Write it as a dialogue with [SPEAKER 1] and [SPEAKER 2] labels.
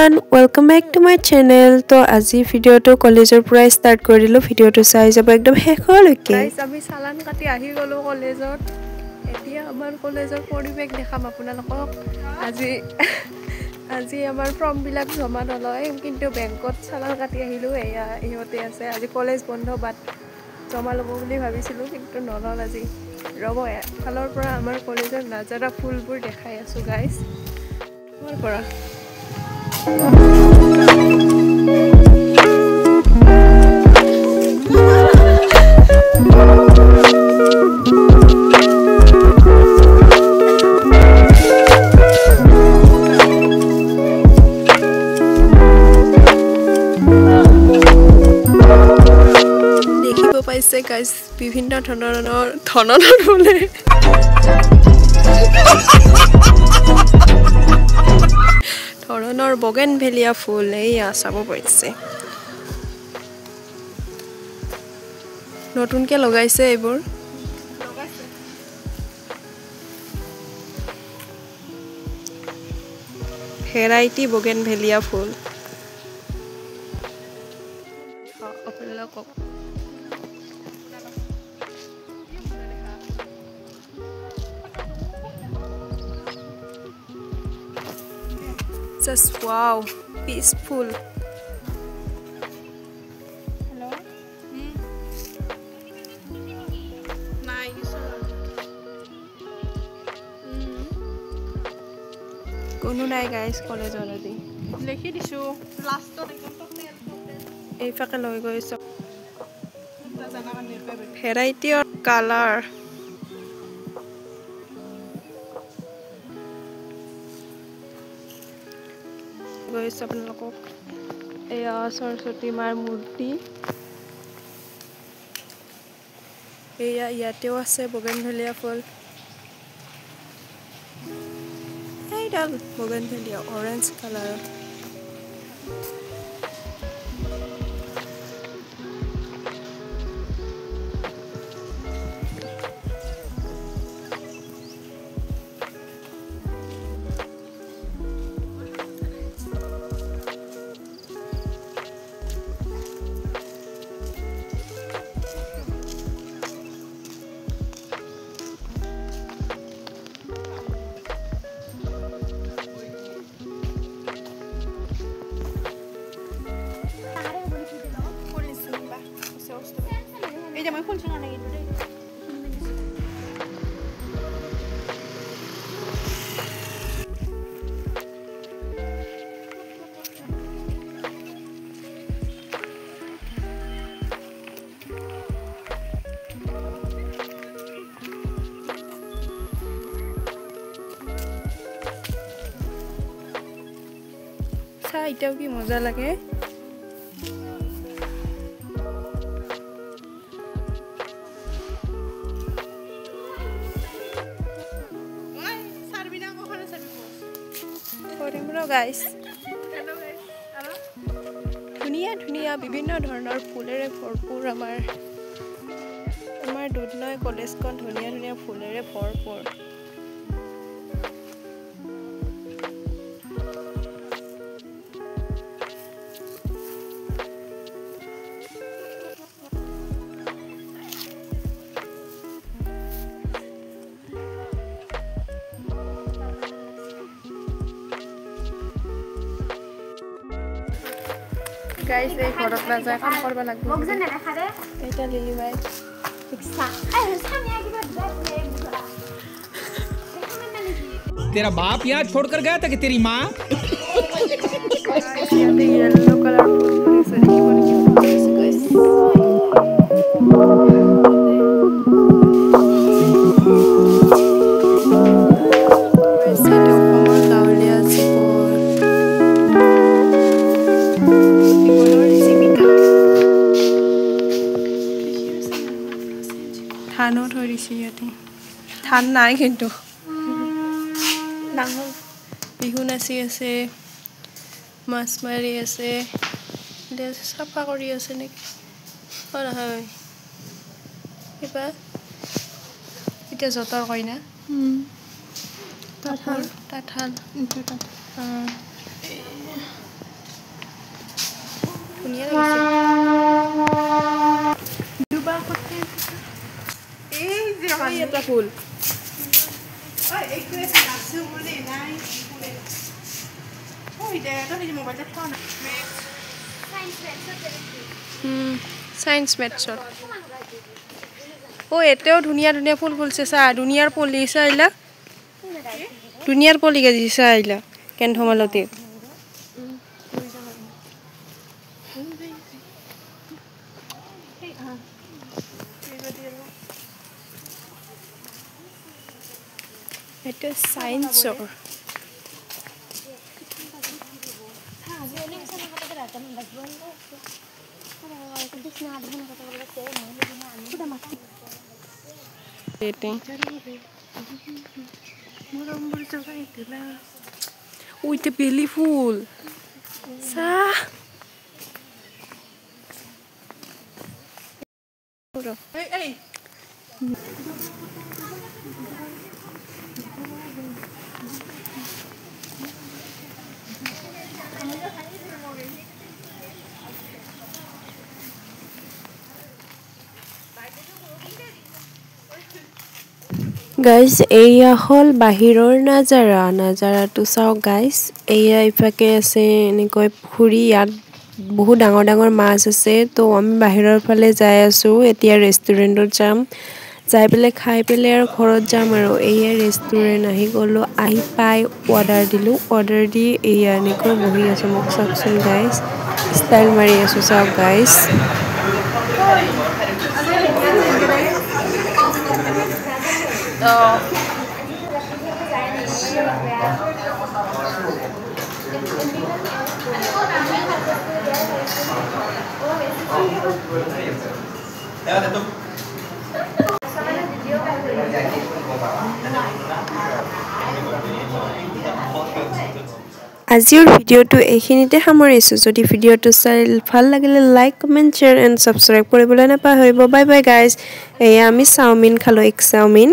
[SPEAKER 1] everyone, welcome back to my channel. तो আজি ভিডিওটো কলেজৰ পৰা ষ্টাৰ্ট কৰিলো ভিডিওটো চাই যাব একদম শেষলৈকে গাইস আমি চালান কাটি আহি গলো কলেজত এতিয়া আমাৰ কলেজৰ পৰিৱেশ দেখাম আপোনালোকক আজি আমাৰ ফৰ্ম বিলাক জমা নলয় কিন্তু বেংকত চালান কাটি আহিলো এয়া ইহতে আছে আজি কলেজ বন্ধ বাট জমা লব বুলি ভাবিছিলো কিন্তু নলল আজি ৰব ফালৰ পৰা আমাৰ কলেজৰ নাজাৰা ফুলবোৰ দেখাই আছো গাইস মোৰ পৰা দেখিব পাইছে গাইস বিভিন্ন ধৰণৰ ফুলে ধৰণৰ বগেনভেলিয়া ফুল এইয়া চাব পাৰিছে নতুনকে লগাইছে এইবোৰ ভেৰাইটি বগেনভেলিয়া ফুল আপোনালোকক just wow peaceful hello nice কোনো নাই গাইস কলেজ অলৰেডি লিখি দিছো লাষ্টত একদম এই ফাকে লৈ গৈছো ভেৰাইটি অফ কালাৰ গৈছে আপোনালোকক এয়া সৰস্বতী মাৰ মূৰ্তি এয়া ইয়াতেও আছে বগেনভেলিয়া ফুল এইডাল bougainvillea orange colour ella me funciona en el सा इटाও কি মজা লাগে guys hello guys hello ধুনিয়া বিভিন্ন ধৰণৰ ফুলেৰে ভৰপুৰ আমাৰ দুধনৈ কলেজখন ধুনিয়া ফুলেৰে ভৰপুৰ guys এই ঘৰত না যায় কাম কৰিব লাগিব মোক যে নেখা দে এটা লিলি ভাই ঠিকছা এই সামনে কিবা
[SPEAKER 2] तेरा बाप यहाँ छोड़कर गया था कि तेरी माँ
[SPEAKER 1] येलो कलर থানো ধৰিছে ইয়াতে থান নাই কিন্তু ডাঙৰ বিহু নাচি আছে মাছ মাৰি আছে চাফা কৰি আছে নেকি নহয় কিবা এতিয়া জতৰ কইনা তাঁতশাল ধুনীয়া লাগিছে দুবা কতে এই যে এটা ফুল ওই একটু এসে নাচু বলে নাই ফুলে ওই এটা তো মোবাইলটা ফোন সায়েন্স মেথছৰ ও এতেও ধুনীয়া ধুনীয়া ফুল ফুলছে চা দুনিয়াৰ পলি চাইলা দুনিয়াৰ পলি গজি চাইলা কেনথমালতে এটা সায়েন্সৰ Uy, te beautiful. Sa. Hey, hey.
[SPEAKER 3] Guys এয়া হল বাহিৰৰ নাজাৰাটো চাওক গাইজ এয়া ইফাকে আছে এনেকৈ পুখুৰী ইয়াত বহুত ডাঙৰ ডাঙৰ মাছ আছে তো আমি বাহিৰৰ ফালে যাই আছো এতিয়া ৰেষ্টুৰেণ্টত যাম যাই পেলাই খাই পেলাই আৰু ঘৰত যাম আৰু এয়া ৰেষ্টুৰেণ্ট আহি গলো আহি পাই অৰ্ডাৰ দি এয়া এনেকৈ বহি আছো মোক চাওকচোন গাইজ ষ্টাইল মাৰি আছো চাওক গাইজ আজিৰ ভিডিওটো এইখিনিতে সামৰিছো যদি ভিডিওটো চাই ভাল লাগিলে like comment share and subscribe কৰিবলৈ নাপাহৰিব বাই বাই গাইজ এয়া আমি চাওমিন খালো এক চাওমিন